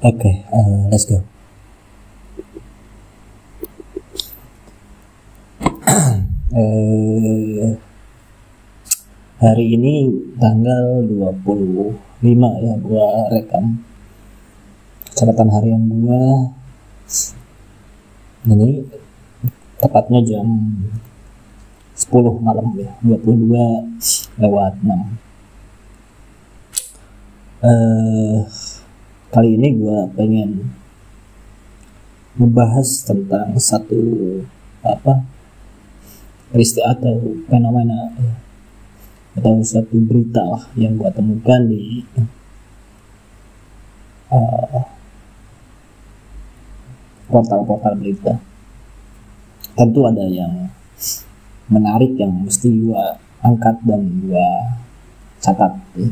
Oke, let's go. Hari ini tanggal 25 ya, gua rekam catatan harian gua. Ini tepatnya jam 10 malam ya, 22:06. Kali ini gue pengen membahas tentang satu peristiwa atau fenomena atau satu berita lah yang gue temukan di portal-portal berita. Tentu ada yang menarik yang mesti gue angkat dan gue catat ya,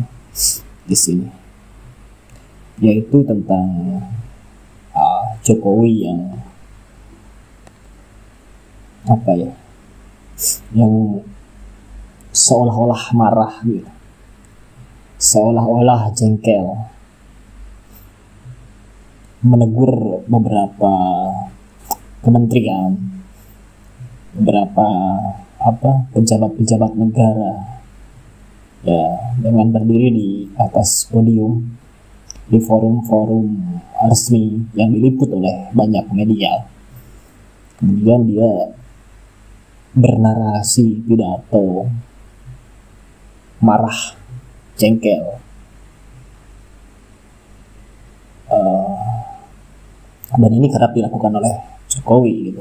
di sini, yaitu tentang Jokowi yang yang seolah-olah marah gitu, seolah-olah jengkel, menegur beberapa kementerian, beberapa pejabat-pejabat negara ya, dengan berdiri di atas podium di forum-forum resmi yang diliput oleh banyak media. Kemudian dia bernarasi pidato marah, jengkel, dan ini kerap dilakukan oleh Jokowi gitu,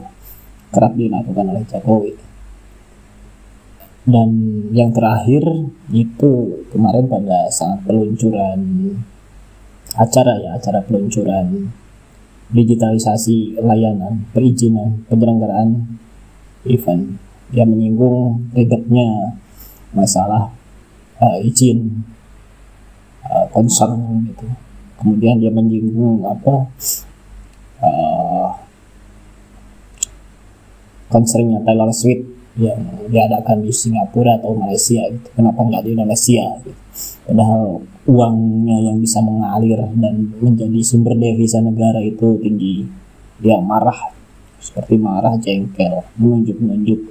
Dan yang terakhir itu kemarin pada saat peluncuran acara peluncuran digitalisasi layanan perizinan penyelenggaraan event, yang menyinggung ribetnya masalah izin konser gitu. Kemudian dia menyinggung konsernya Taylor Swift yang diadakan di Singapura atau Malaysia gitu. Kenapa nggak di Indonesia gitu? Padahal uangnya yang bisa mengalir dan menjadi sumber devisa negara itu tinggi. Dia marah, seperti marah, jengkel, menunjuk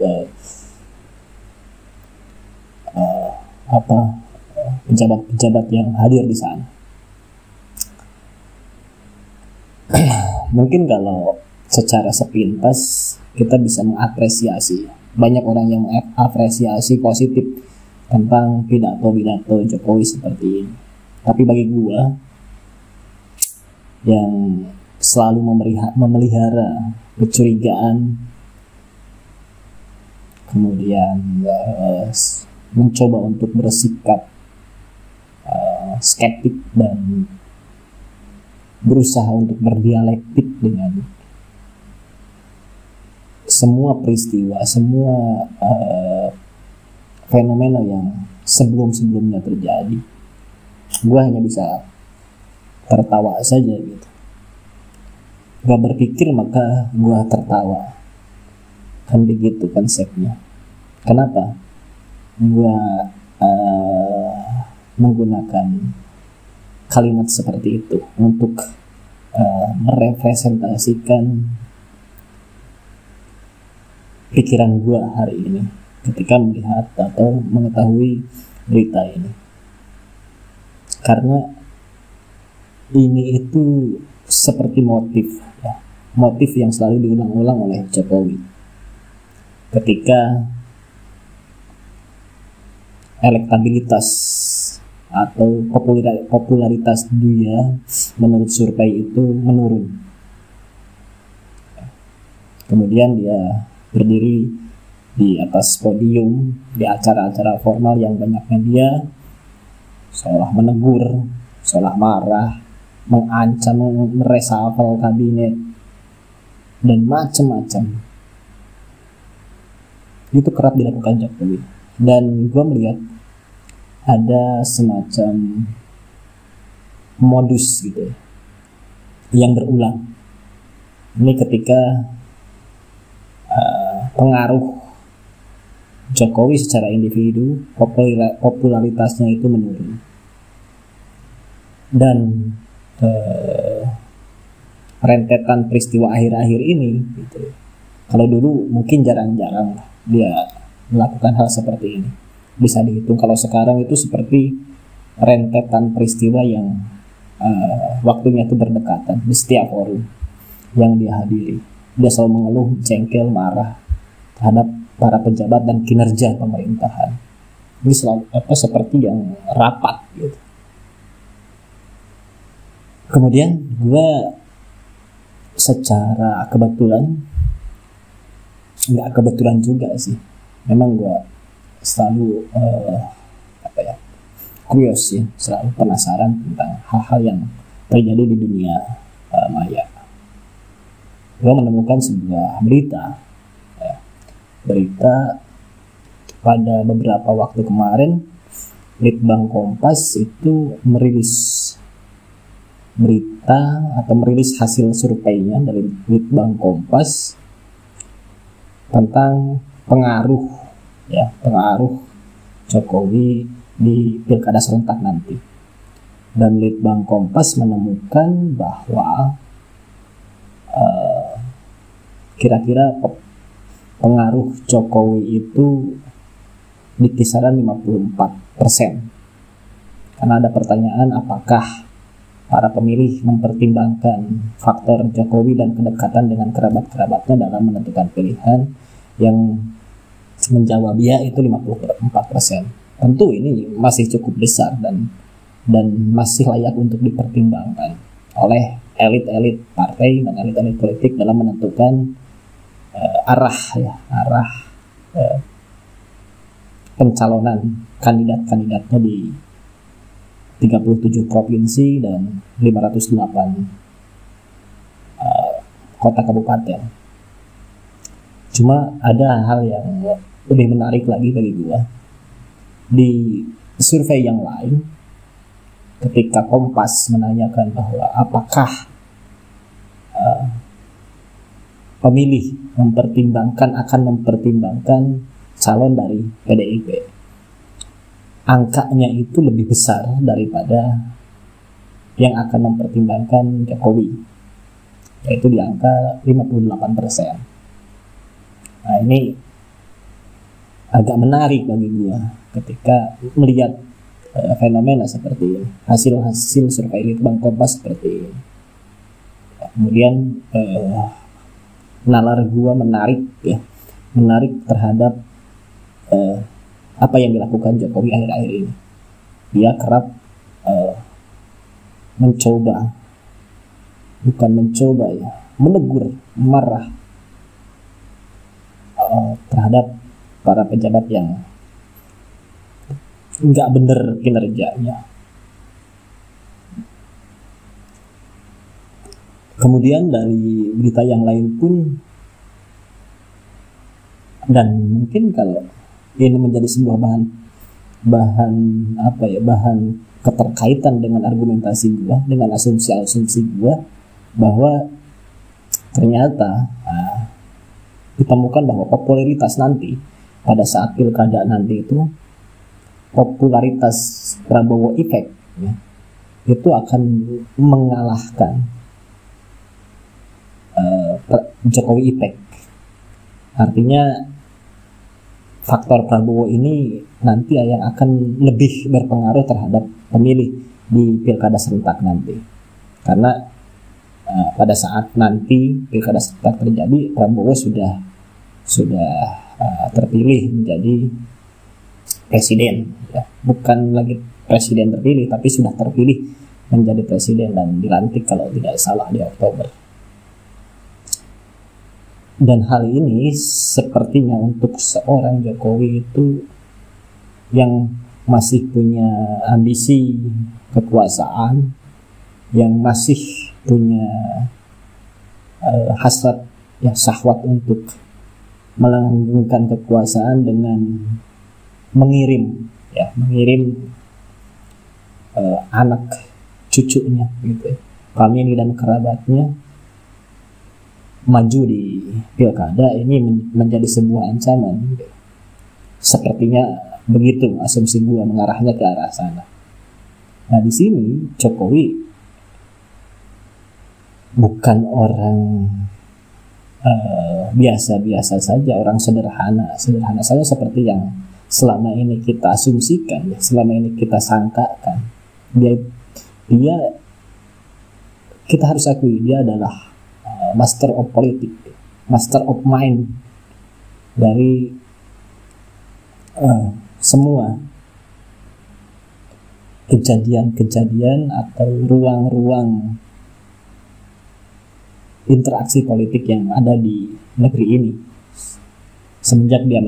pejabat-pejabat yang hadir di sana. Mungkin kalau secara sepintas kita bisa mengapresiasi, banyak orang yang mengapresiasi positif tentang pidato Jokowi seperti ini. Tapi bagi gua yang selalu memelihara kecurigaan, kemudian mencoba untuk bersikap skeptik dan berusaha untuk berdialektik dengan semua peristiwa, semua fenomena yang sebelum-sebelumnya terjadi. Gue hanya bisa tertawa saja gitu. Gak berpikir maka gue tertawa. Kan begitu konsepnya. Kenapa gue menggunakan kalimat seperti itu untuk merepresentasikan pikiran gue hari ini ketika melihat atau mengetahui berita ini. Karena ini itu seperti motif yang selalu diulang-ulang oleh Jokowi ketika elektabilitas atau popularitas dia menurut survei itu menurun. Kemudian dia berdiri di atas podium di acara-acara formal yang banyak media, seolah menegur, seolah marah, mengancam, meresafel kabinet dan macam-macam. Itu kerap dilakukan Jokowi, dan gue melihat ada semacam modus gitu yang berulang. Ini ketika pengaruh Jokowi secara individu, popularitasnya itu menurun, dan rentetan peristiwa akhir-akhir ini gitu. Kalau dulu mungkin jarang-jarang dia melakukan hal seperti ini, bisa dihitung. Kalau sekarang itu seperti rentetan peristiwa yang waktunya itu berdekatan di setiap forum yang dia hadiri. Dia selalu mengeluh, jengkel, marah terhadap para pejabat dan kinerja pemerintahan. Ini selalu seperti yang rapat gitu. Kemudian gue secara kebetulan, nggak kebetulan juga sih, memang gue selalu curious ya, selalu penasaran tentang hal-hal yang terjadi di dunia maya. Gue menemukan sebuah berita pada beberapa waktu kemarin. Litbang Kompas itu merilis berita atau merilis hasil surveinya dari Litbang Kompas tentang pengaruh Jokowi di pilkada serentak nanti. Dan Litbang Kompas menemukan bahwa kira-kira pengaruh Jokowi itu di kisaran 54%. Karena ada pertanyaan apakah para pemilih mempertimbangkan faktor Jokowi dan kedekatan dengan kerabat-kerabatnya dalam menentukan pilihan. Yang menjawab ya itu 54%. Tentu ini masih cukup besar dan masih layak untuk dipertimbangkan oleh elit-elit partai dan elit-elit politik dalam menentukan arah pencalonan kandidat-kandidatnya di 37 provinsi dan 508 kota kabupaten. Cuma ada hal yang lebih menarik lagi bagi gua. Di survei yang lain, ketika Kompas menanyakan bahwa apakah pemilih akan mempertimbangkan calon dari PDIP, angkanya itu lebih besar daripada yang akan mempertimbangkan Jokowi, yaitu di angka 58%. Nah, ini agak menarik bagi gua ketika melihat fenomena seperti ini, hasil survei Litbang Kompas seperti ini. Kemudian nalar gua menarik terhadap apa yang dilakukan Jokowi akhir-akhir ini. Dia kerap menegur, marah terhadap para pejabat yang nggak bener kinerjanya. Kemudian dari berita yang lain pun, dan mungkin kalau ini menjadi sebuah bahan keterkaitan dengan argumentasi gua, dengan asumsi gua, bahwa ternyata ditemukan bahwa popularitas nanti pada saat pilkada nanti itu, popularitas Prabowo effect ya, itu akan mengalahkan Jokowi effect. Artinya faktor Prabowo ini nanti yang akan lebih berpengaruh terhadap pemilih di pilkada serentak nanti. Karena pada saat nanti pilkada serentak terjadi, Prabowo sudah terpilih menjadi presiden ya. Bukan lagi presiden terpilih, tapi sudah terpilih menjadi presiden dan dilantik kalau tidak salah di Oktober. Dan hal ini sepertinya untuk seorang Jokowi itu yang masih punya ambisi kekuasaan, yang masih punya hasrat ya, syahwat untuk melanggengkan kekuasaan dengan mengirim anak cucunya gitu, famili dan kerabatnya maju di pilkada, ini menjadi sebuah ancaman. Sepertinya begitu asumsi gue mengarahnya ke arah sana. Nah, di sini Jokowi bukan orang biasa-biasa saja, orang sederhana saja seperti yang selama ini kita asumsikan, selama ini kita sangkakan. Dia kita harus akui dia adalah master of politik, master of mind dari semua kejadian-kejadian atau ruang-ruang interaksi politik yang ada di negeri ini semenjak dia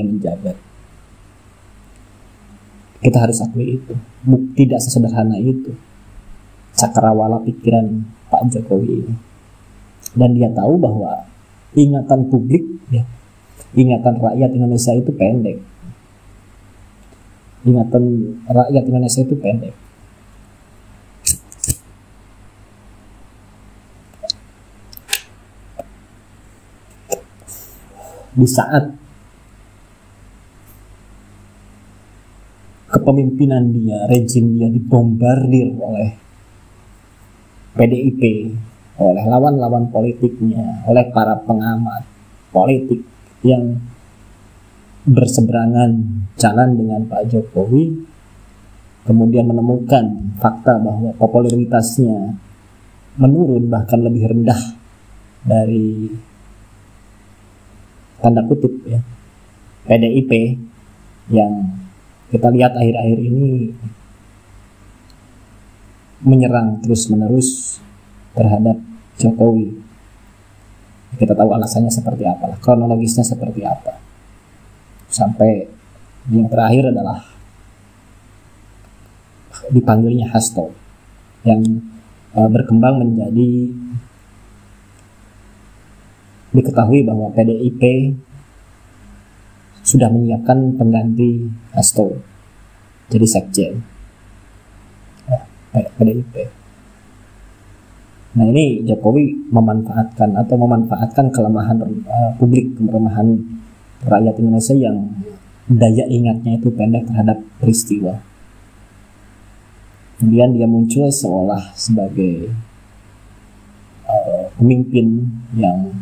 menjabat. Kita harus akui itu. Tidak sesederhana itu cakrawala pikiran Pak Jokowi ini. Dan dia tahu bahwa ingatan publik, ingatan rakyat Indonesia itu pendek. Ingatan rakyat Indonesia itu pendek. Di saat kepemimpinan dia, rejim dia dibombardir oleh PDIP, oleh lawan-lawan politiknya, oleh para pengamat politik yang berseberangan jalan dengan Pak Jokowi, kemudian menemukan fakta bahwa popularitasnya menurun, bahkan lebih rendah dari tanda kutip PDIP yang kita lihat akhir-akhir ini menyerang terus-menerus terhadap Jokowi. Kita tahu alasannya seperti apa, kronologisnya seperti apa. Sampai yang terakhir adalah dipanggilnya Hasto yang berkembang menjadi, diketahui bahwa PDIP sudah menyiapkan pengganti Hasto jadi sekjen PDIP. Nah, ini Jokowi memanfaatkan kelemahan publik, kelemahan rakyat Indonesia yang daya ingatnya itu pendek terhadap peristiwa. Kemudian dia muncul seolah sebagai pemimpin yang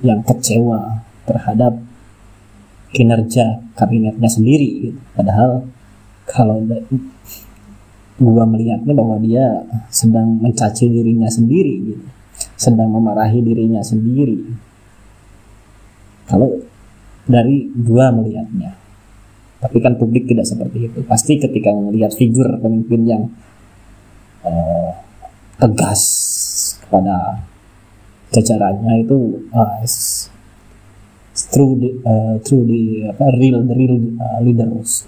kecewa terhadap kinerja kabinetnya sendiri gitu. Padahal kalau gua melihatnya bahwa dia sedang mencaci dirinya sendiri gitu, sedang memarahi dirinya sendiri. Kalau dari gua melihatnya, tapi kan publik tidak seperti itu. Pasti ketika melihat figur pemimpin yang tegas kepada jajarannya itu through the real leaders.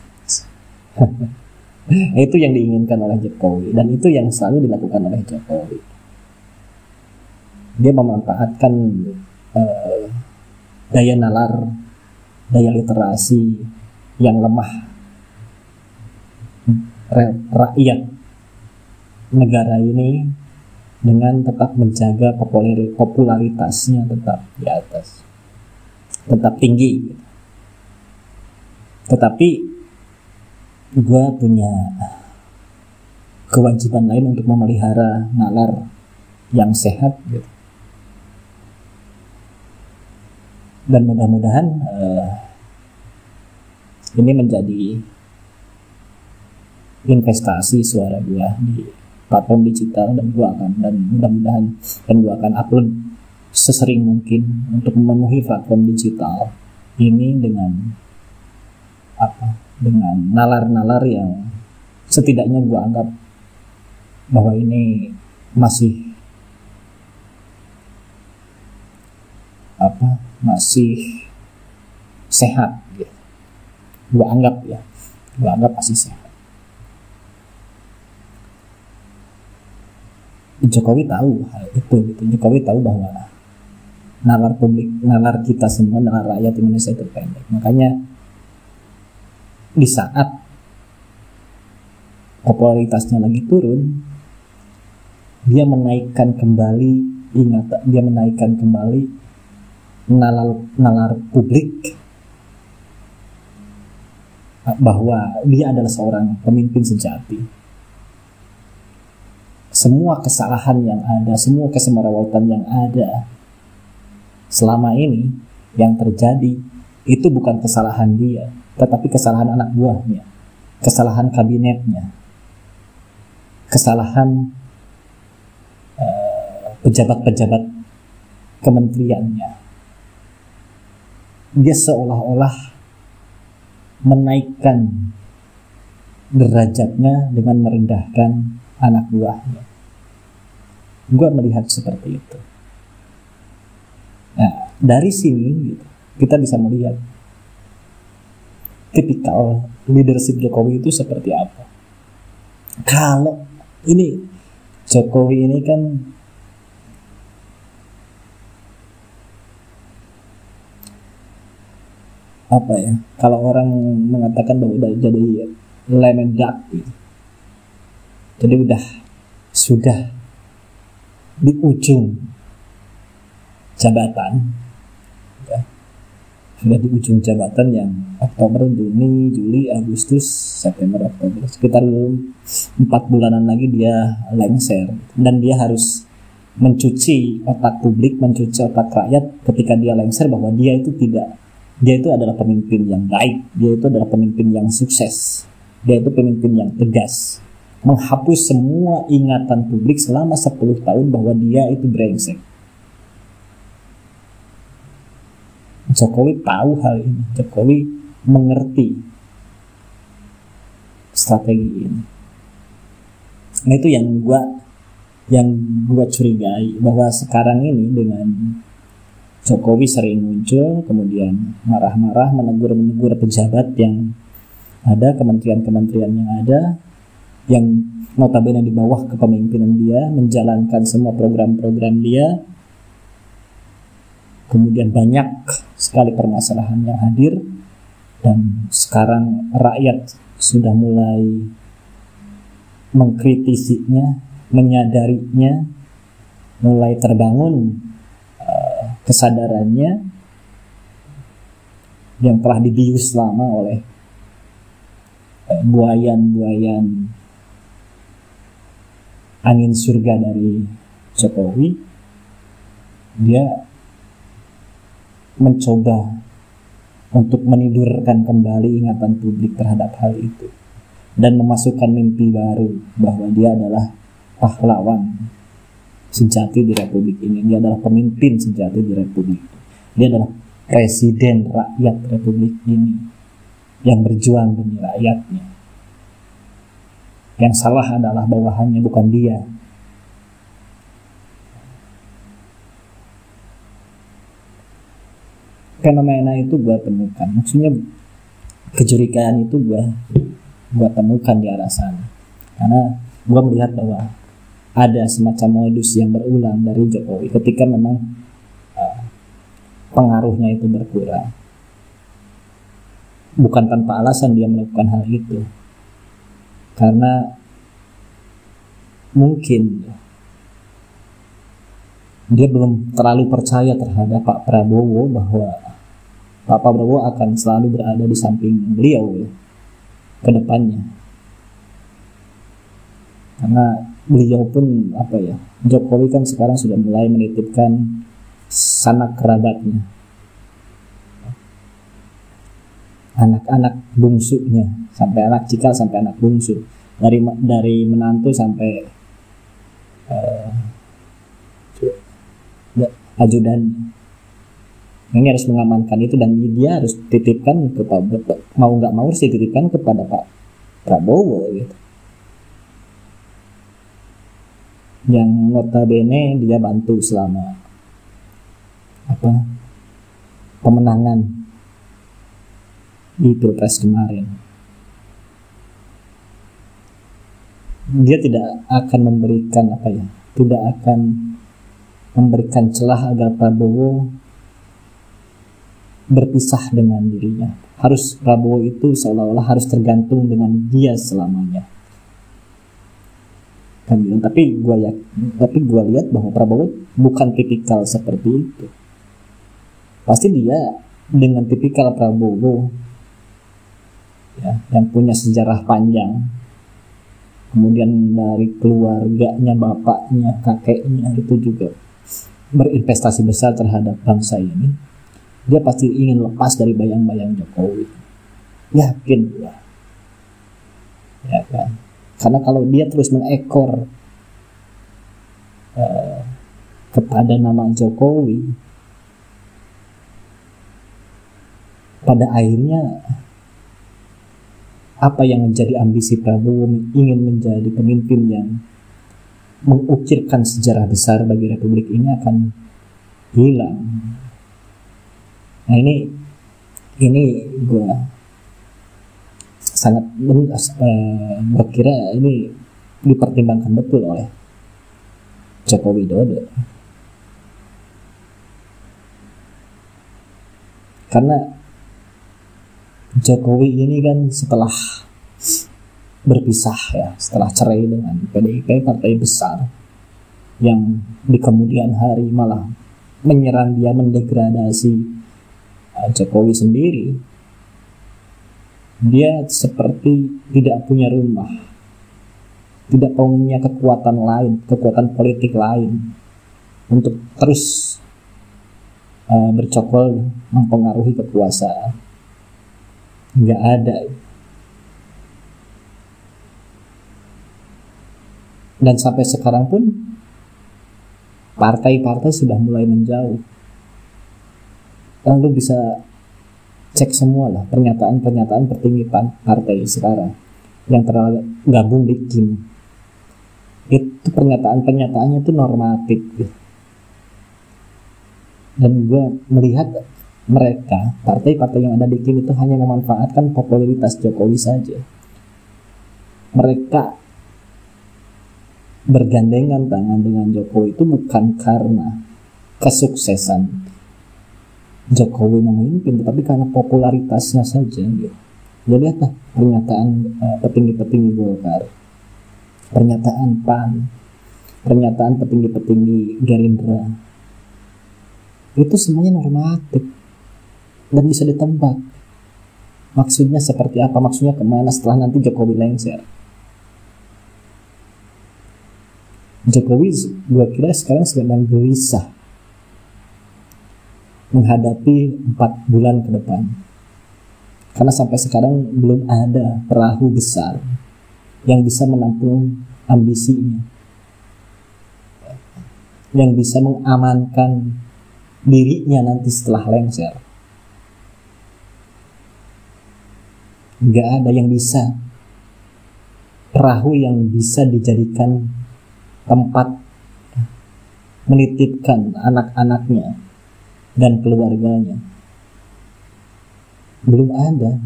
Itu yang diinginkan oleh Jokowi, dan itu yang selalu dilakukan oleh Jokowi. Dia memanfaatkan daya nalar, daya literasi yang lemah rakyat negara ini dengan tetap menjaga popularitasnya tetap di atas, tetap tinggi. Tetapi gue punya kewajiban lain untuk memelihara nalar yang sehat gitu. Dan mudah-mudahan ini menjadi investasi suara gue di platform digital, dan gue akan upload sesering mungkin untuk memenuhi platform digital ini dengan nalar-nalar yang setidaknya gue anggap bahwa ini masih sehat gitu. Gue anggap masih sehat. Jokowi tahu hal itu gitu. Jokowi tahu bahwa nalar publik, nalar kita semua, nalar rakyat Indonesia itu pendek. Makanya di saat popularitasnya lagi turun, dia menaikkan kembali nalar publik bahwa dia adalah seorang pemimpin sejati, semua kesalahan yang ada, semua kesemerawutan yang ada selama ini yang terjadi itu bukan kesalahan dia, tetapi kesalahan anak buahnya, kesalahan kabinetnya, kesalahan pejabat-pejabat kementeriannya. Dia seolah-olah menaikkan derajatnya dengan merendahkan anak buahnya. Gue melihat seperti itu. Nah, dari sini gitu, kita bisa melihat tipikal leadership Jokowi itu seperti apa. Kalau ini Jokowi ini kan apa ya? Kalau orang mengatakan bahwa udah jadi lemendak gitu. Jadi sudah di ujung jabatan, ya. Sudah di ujung jabatan yang Oktober, Juni, Juli, Agustus, September, Oktober, sekitar 4 bulanan lagi dia lengser, dan dia harus mencuci otak publik, mencuci otak rakyat ketika dia lengser bahwa dia itu adalah pemimpin yang baik, dia itu adalah pemimpin yang sukses, dia itu pemimpin yang tegas, menghapus semua ingatan publik selama 10 tahun bahwa dia itu brengsek. Jokowi tahu hal ini, Jokowi mengerti strategi ini. Nah, itu yang gua curigai, bahwa sekarang ini dengan Jokowi sering muncul, kemudian marah-marah, menegur pejabat yang ada, kementerian-kementerian yang ada, yang notabene di bawah kepemimpinan dia, menjalankan semua program-program dia. Kemudian banyak sekali permasalahan yang hadir, dan sekarang rakyat sudah mulai mengkritisinya, menyadarinya, mulai terbangun kesadarannya yang telah dibius lama oleh buayan-buayan angin surga dari Jokowi. Dia mencoba untuk menidurkan kembali ingatan publik terhadap hal itu dan memasukkan mimpi baru bahwa dia adalah pahlawan sejati di Republik ini. Dia adalah pemimpin sejati di Republik ini. Dia adalah presiden rakyat Republik ini yang berjuang demi rakyatnya. Yang salah adalah bawahannya, bukan dia. Fenomena itu gue temukan, maksudnya kecurigaan itu gue temukan di arah sana, karena gue melihat bahwa ada semacam modus yang berulang dari Jokowi ketika memang pengaruhnya itu berkurang. Bukan tanpa alasan dia melakukan hal itu, karena mungkin dia belum terlalu percaya terhadap Pak Prabowo, bahwa Pak Prabowo akan selalu berada di samping beliau ya, ke depannya. Karena beliau pun Jokowi kan sekarang sudah mulai menitipkan sanak kerabatnya, anak-anak bungsunya, sampai anak cikal sampai anak bungsu, dari menantu sampai ajudan. Ini harus mengamankan itu, dan dia harus titipkan kepada, mau nggak mau harus dititipkan kepada Pak Prabowo gitu, yang notabene dia bantu selama pemenangan di Pilpres kemarin. Dia tidak akan memberikan celah agar Prabowo berpisah dengan dirinya. Prabowo itu seolah-olah harus tergantung dengan dia selamanya. Tapi gue lihat bahwa Prabowo bukan tipikal seperti itu. Pasti dia dengan tipikal Prabowo ya, yang punya sejarah panjang, kemudian dari keluarganya, bapaknya, kakeknya itu juga berinvestasi besar terhadap bangsa ini, dia pasti ingin lepas dari bayang-bayang Jokowi. Yakin ya kan? Karena kalau dia terus mengekor kepada nama Jokowi, pada akhirnya apa yang menjadi ambisi Prabowo, ingin menjadi pemimpin yang mengukirkan sejarah besar bagi Republik ini, akan hilang. Nah ini gue sangat gue kira ini dipertimbangkan betul oleh Joko Widodo, karena Jokowi ini kan setelah berpisah ya, setelah cerai dengan PDIP, partai besar yang di kemudian hari malah menyerang dia, mendegradasi Jokowi sendiri, dia seperti tidak punya rumah, tidak punya kekuatan lain, kekuatan politik lain untuk terus bercokol mempengaruhi kekuasaan. Nggak ada. Dan sampai sekarang pun partai-partai sudah mulai menjauh. Lalu bisa cek semua lah pernyataan-pernyataan petinggi partai sekarang yang tergabung di KIM. Itu pernyataan-pernyataannya itu normatif. Dan gue melihat mereka, partai-partai yang ada di KIM itu hanya memanfaatkan popularitas Jokowi saja. Mereka bergandengan tangan dengan Jokowi itu bukan karena kesuksesan Jokowi memimpin, tetapi karena popularitasnya saja. Ya lihatlah pernyataan petinggi-petinggi Golkar, pernyataan PAN, pernyataan petinggi-petinggi Gerindra, itu semuanya normatif dan bisa ditebak maksudnya seperti apa, maksudnya kemana setelah nanti Jokowi lengser. Jokowi gue kira sekarang sedang gelisah menghadapi 4 bulan ke depan, karena sampai sekarang belum ada perahu besar yang bisa menampung ambisinya, yang bisa mengamankan dirinya nanti setelah lengser. Nggak ada yang bisa, perahu yang bisa dijadikan tempat menitipkan anak-anaknya dan keluarganya. Belum ada.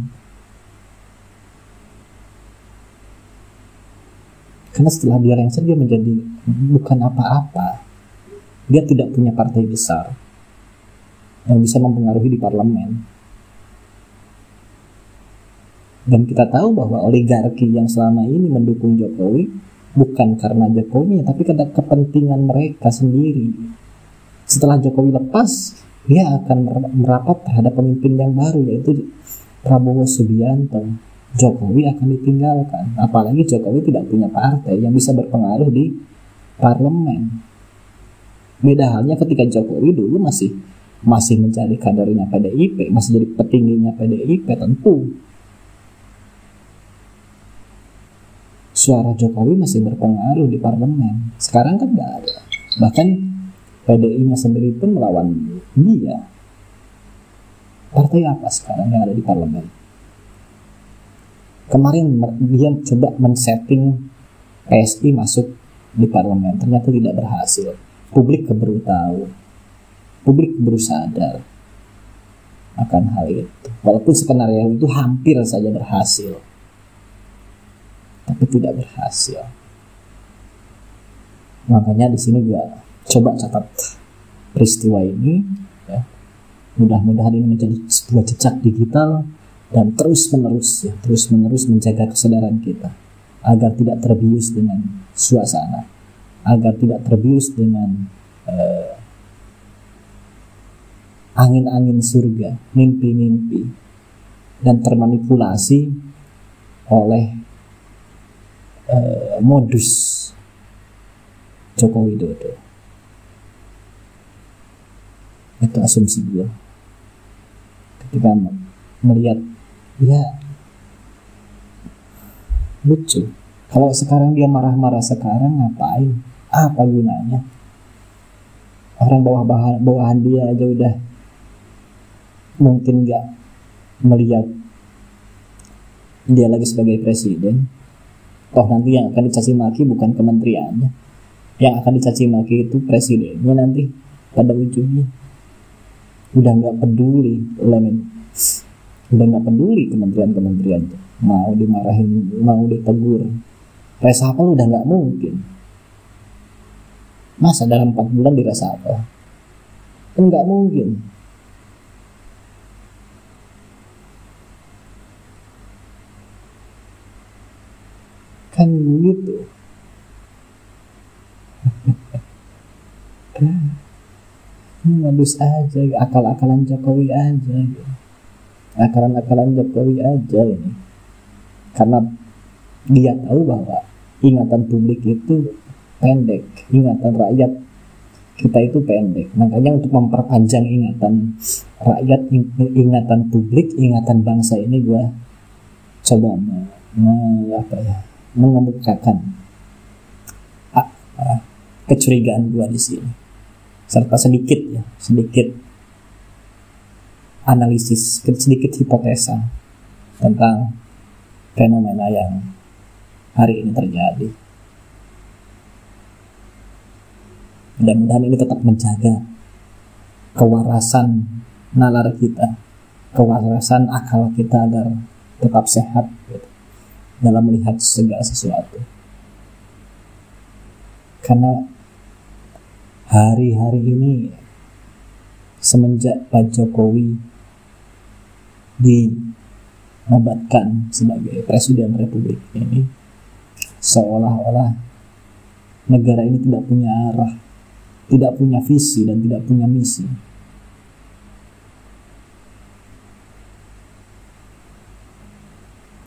Karena setelah dia lengser, dia menjadi bukan apa-apa. Dia tidak punya partai besar yang bisa mempengaruhi di parlemen. Dan kita tahu bahwa oligarki yang selama ini mendukung Jokowi bukan karena Jokowi, tapi karena kepentingan mereka sendiri. Setelah Jokowi lepas, dia akan merapat terhadap pemimpin yang baru, yaitu Prabowo Subianto. Jokowi akan ditinggalkan, apalagi Jokowi tidak punya partai yang bisa berpengaruh di parlemen. Beda halnya ketika Jokowi dulu masih mencari kadernya PDIP, masih jadi petingginya PDIP, tentu suara Jokowi masih berpengaruh di parlemen. Sekarang kan nggak ada. Bahkan PDI-nya sendiri pun melawan dia. Partai apa sekarang yang ada di parlemen? Kemarin dia coba men-setting PSI masuk di parlemen, ternyata tidak berhasil. Publik keburu tahu, publik keburu sadar akan hal itu. Walaupun skenario itu hampir saja berhasil, tapi tidak berhasil. Makanya di sini gue coba catat peristiwa ini, ya. Mudah-mudahan ini menjadi sebuah jejak digital dan terus menerus menjaga kesadaran kita agar tidak terbius dengan suasana, agar tidak terbius dengan angin-angin surga, mimpi-mimpi, dan termanipulasi oleh modus Joko Widodo. Itu asumsi gue ketika melihat, ya lucu. Kalau sekarang dia marah-marah sekarang, ngapain? Apa gunanya? Orang bawahan dia aja udah mungkin gak melihat dia lagi sebagai presiden. Toh nanti yang akan dicaci maki bukan kementeriannya, yang akan dicaci maki itu presidennya nanti pada ujungnya. Udah nggak peduli udah nggak peduli kementerian tuh. Mau dimarahin, mau ditegur, reshuffle udah nggak mungkin. Masa dalam 4 bulan direshuffle? Kan nggak mungkin. Kan gitu. Modus aja, akal-akalan Jokowi aja gitu. Akalan-akalan Jokowi aja ini. Karena dia tahu bahwa ingatan publik itu pendek, ingatan rakyat kita itu pendek. Makanya untuk memperpanjang ingatan rakyat, ingatan publik, ingatan bangsa ini gue coba mengemukakan kecurigaan gue di sini, serta sedikit analisis, sedikit hipotesa tentang fenomena yang hari ini terjadi. Mudah-mudahan ini tetap menjaga kewarasan nalar kita, kewarasan akal kita agar tetap sehat gitu, dalam melihat segala sesuatu. Karena hari-hari ini semenjak Pak Jokowi dinobatkan sebagai Presiden Republik ini, seolah-olah negara ini tidak punya arah, tidak punya visi dan tidak punya misi.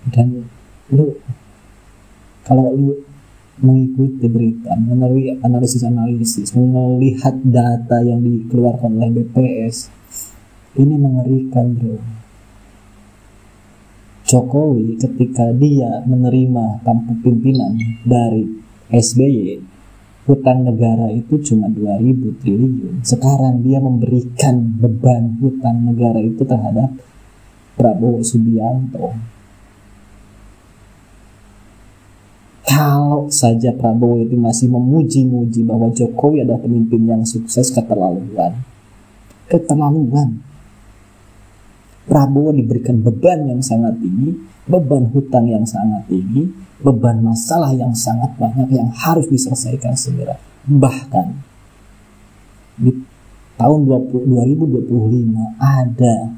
Dan kalau lu mengikuti berita, melalui analisis, melihat data yang dikeluarkan oleh BPS, ini mengerikan bro. Jokowi ketika dia menerima tampuk pimpinan dari SBY, hutang negara itu cuma 2.000 triliun. Sekarang dia memberikan beban hutang negara itu terhadap Prabowo Subianto. Kalau saja Prabowo itu masih memuji-muji bahwa Jokowi adalah pemimpin yang sukses, keterlaluan. Prabowo diberikan beban yang sangat tinggi, beban hutang yang sangat tinggi, beban masalah yang sangat banyak yang harus diselesaikan segera. Bahkan di tahun 2025 ada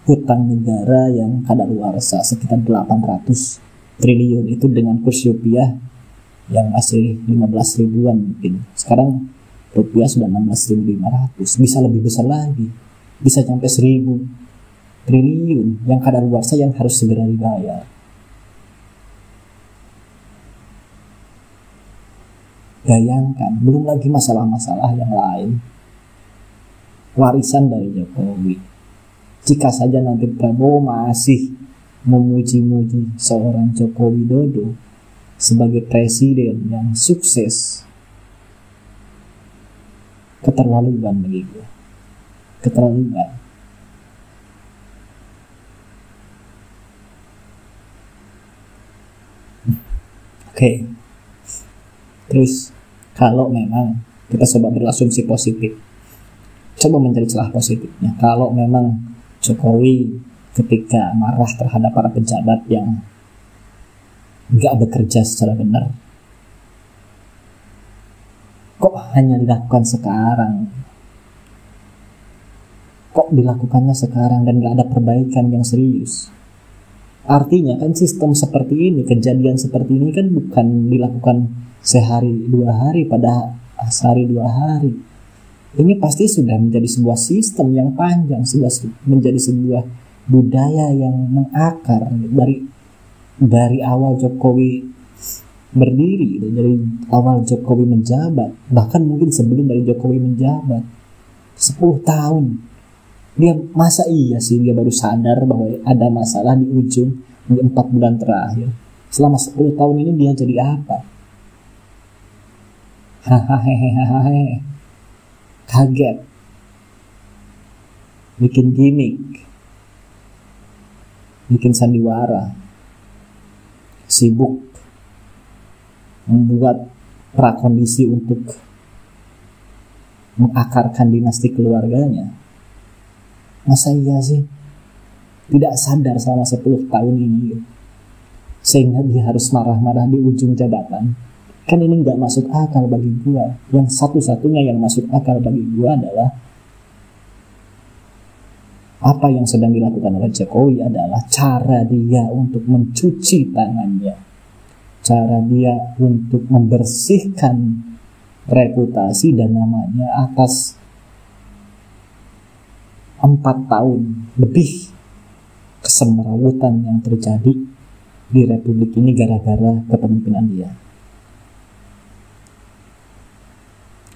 hutang negara yang kadaluarsa sekitar 800 triliun, itu dengan kurs rupiah yang masih 15 ribuan mungkin. Sekarang rupiah sudah 16.500, bisa lebih besar lagi, bisa sampai 1.000 triliun yang kadaluarsa yang harus segera dibayar. Bayangkan, belum lagi masalah-masalah yang lain, warisan dari Jokowi. Jika saja nanti Prabowo masih memuji-muji seorang Joko Widodo sebagai presiden yang sukses, keterlaluan bagi gue, keterlaluan. Oke. Terus kalau memang kita coba berasumsi positif, coba mencari celah positifnya. Kalau memang Jokowi ketika marah terhadap para pejabat yang nggak bekerja secara benar, kok hanya dilakukan sekarang? Kok dilakukannya sekarang dan nggak ada perbaikan yang serius? Artinya kan sistem seperti ini, kejadian seperti ini kan bukan dilakukan sehari 2 hari, pada sehari 2 hari. Ini pasti sudah menjadi sebuah sistem yang panjang, sudah menjadi sebuah budaya yang mengakar dari awal Jokowi berdiri dari awal Jokowi menjabat, bahkan mungkin sebelum dari Jokowi menjabat 10 tahun. Dia masa iya sih dia baru sadar bahwa ada masalah di ujung di 4 bulan terakhir. Selama 10 tahun ini dia jadi apa? Hahaha, kaget, bikin gimmick, bikin sandiwara, sibuk membuat prakondisi untuk mengakarkan dinasti keluarganya. Masa iya sih tidak sadar selama 10 tahun ini sehingga dia harus marah-marah di ujung jabatan? Kan ini nggak masuk akal bagi gua. Yang satu-satunya yang masuk akal bagi gua adalah apa yang sedang dilakukan oleh Jokowi adalah cara dia untuk mencuci tangannya, cara dia untuk membersihkan reputasi dan namanya atas 4 tahun lebih kesemrawutan yang terjadi di Republik ini gara-gara kepemimpinan dia.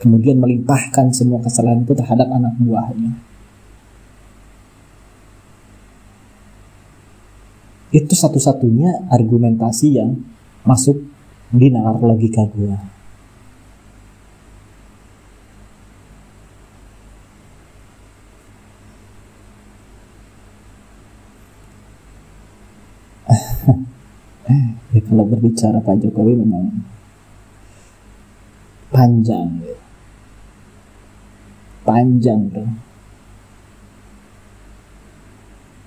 Kemudian melimpahkan semua kesalahan itu terhadap anak buahnya. Itu satu-satunya argumentasi yang masuk di nalar logika gue. Ya, kalau berbicara Pak Jokowi memang panjang ya. Panjang tuh.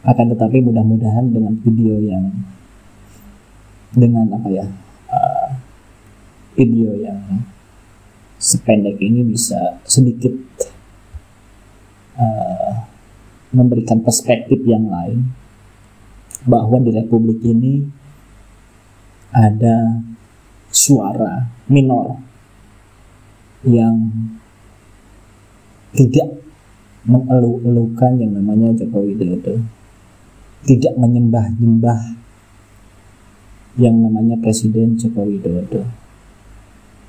Akan tetapi mudah-mudahan dengan video yang video yang sependek ini bisa sedikit memberikan perspektif yang lain bahwa di Republik ini ada suara minor yang tidak mengeluh-elukan yang namanya Jokowi Widodo, tidak menyembah-nyembah yang namanya Presiden Jokowi Widodo,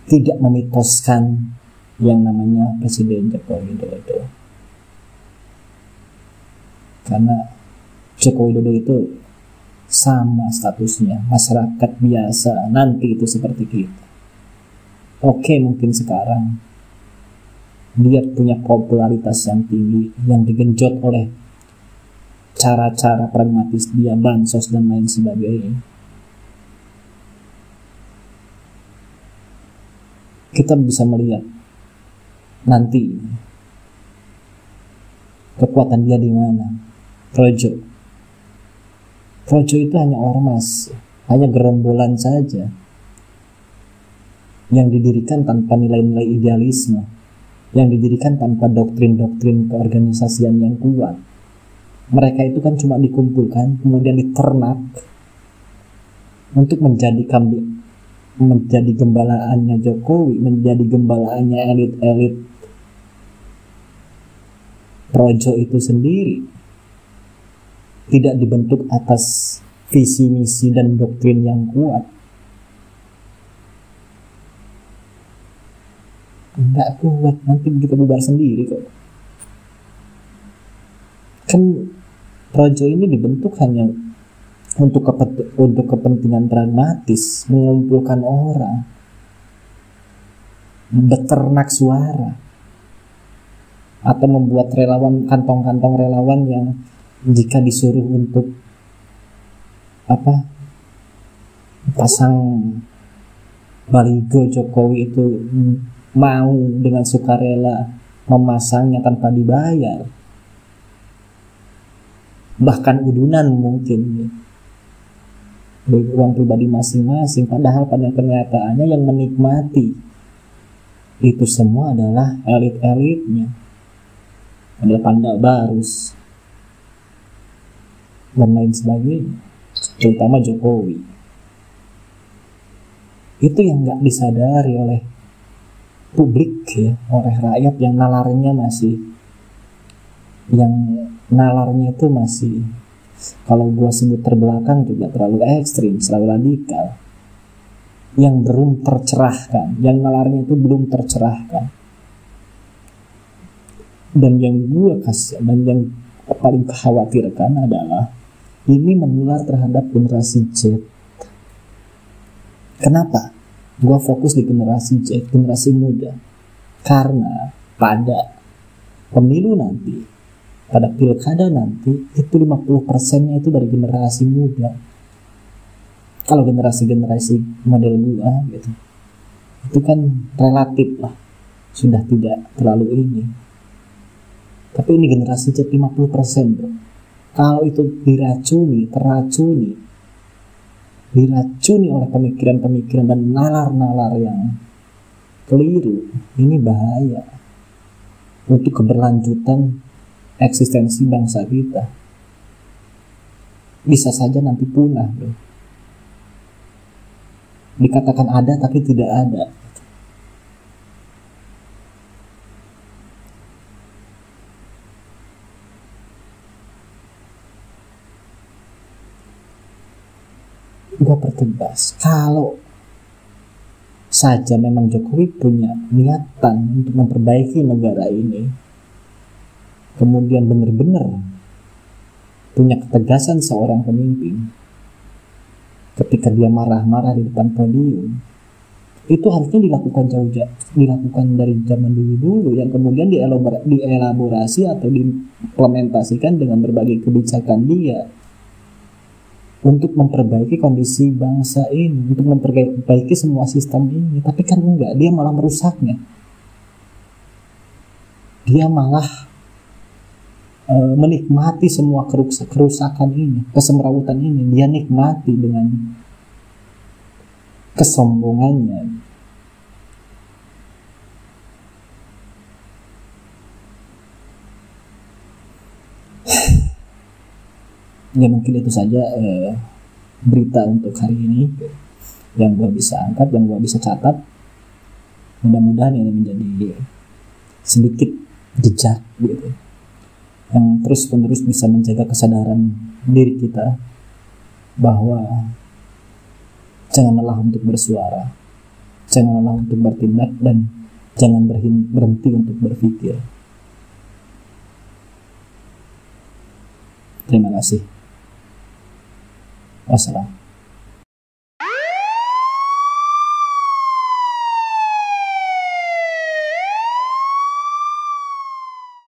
tidak memitoskan yang namanya Presiden Jokowi Widodo. Karena Jokowi Widodo itu sama statusnya masyarakat biasa, nanti itu seperti kita. Oke, mungkin sekarang dia punya popularitas yang tinggi yang digenjot oleh cara-cara pragmatis dia, bansos dan lain sebagainya. Kita bisa melihat nanti kekuatan dia di mana. Projo itu hanya ormas, hanya gerombolan saja yang didirikan tanpa nilai-nilai idealisme, yang didirikan tanpa doktrin-doktrin keorganisasian yang kuat. Mereka itu kan cuma dikumpulkan, kemudian diternak untuk menjadi kambing, menjadi gembalaannya Jokowi, menjadi gembalaannya elit-elit Projo itu sendiri. Tidak dibentuk atas visi misi dan doktrin yang kuat. Enggak kuat, nanti juga bubar sendiri kok. Kan Projo ini dibentuk hanya untuk kepentingan pragmatis, mengumpulkan orang, beternak suara, atau membuat relawan, kantong-kantong relawan yang jika disuruh untuk pasang baligo Jokowi itu mau dengan sukarela memasangnya tanpa dibayar, bahkan udunan mungkin dari uang pribadi masing-masing. Padahal pada kenyataannya yang menikmati itu semua adalah elit-elitnya, adalah Panda Barus dan lain sebagainya, terutama Jokowi. Itu yang nggak disadari oleh publik ya, oleh rakyat yang nalarnya itu masih kalau gua sebut terbelakang juga terlalu ekstrim, terlalu radikal. yang belum tercerahkan, yang nalarnya itu belum tercerahkan. Dan yang gue kasih dan yang paling khawatirkan adalah ini menular terhadap generasi Z. Kenapa? Gue fokus di generasi Z, generasi muda. Karena pada pemilu nanti, pada pilkada nanti, itu 50%-nya itu dari generasi muda. Kalau generasi-generasi model gue gitu, itu kan relatif lah, sudah tidak terlalu ini. Tapi ini generasi Z 50%, bro. Kalau itu diracuni oleh pemikiran-pemikiran dan nalar-nalar yang keliru, ini bahaya untuk keberlanjutan eksistensi bangsa kita. Bisa saja nanti punah, bro. Dikatakan ada tapi tidak ada. Gue pertegas, kalau saja memang Jokowi punya niatan untuk memperbaiki negara ini, kemudian benar-benar punya ketegasan seorang pemimpin, ketika dia marah-marah di depan podium, itu harusnya dilakukan dari zaman dulu, yang kemudian dielaborasi atau diimplementasikan dengan berbagai kebijakan dia untuk memperbaiki kondisi bangsa ini, untuk memperbaiki semua sistem ini. Tapi kan enggak, dia malah merusaknya. Dia malah menikmati semua kerusakan ini, kesemrawutan ini. Dia nikmati dengan kesombongannya. Ya mungkin itu saja berita untuk hari ini yang gue bisa angkat, yang gue bisa catat. Mudah-mudahan ini menjadi sedikit jejak gitu, yang terus-menerus bisa menjaga kesadaran diri kita bahwa jangan lelah untuk bersuara, jangan lelah untuk bertindak, dan jangan berhenti untuk berpikir. Terima kasih. Wassalam.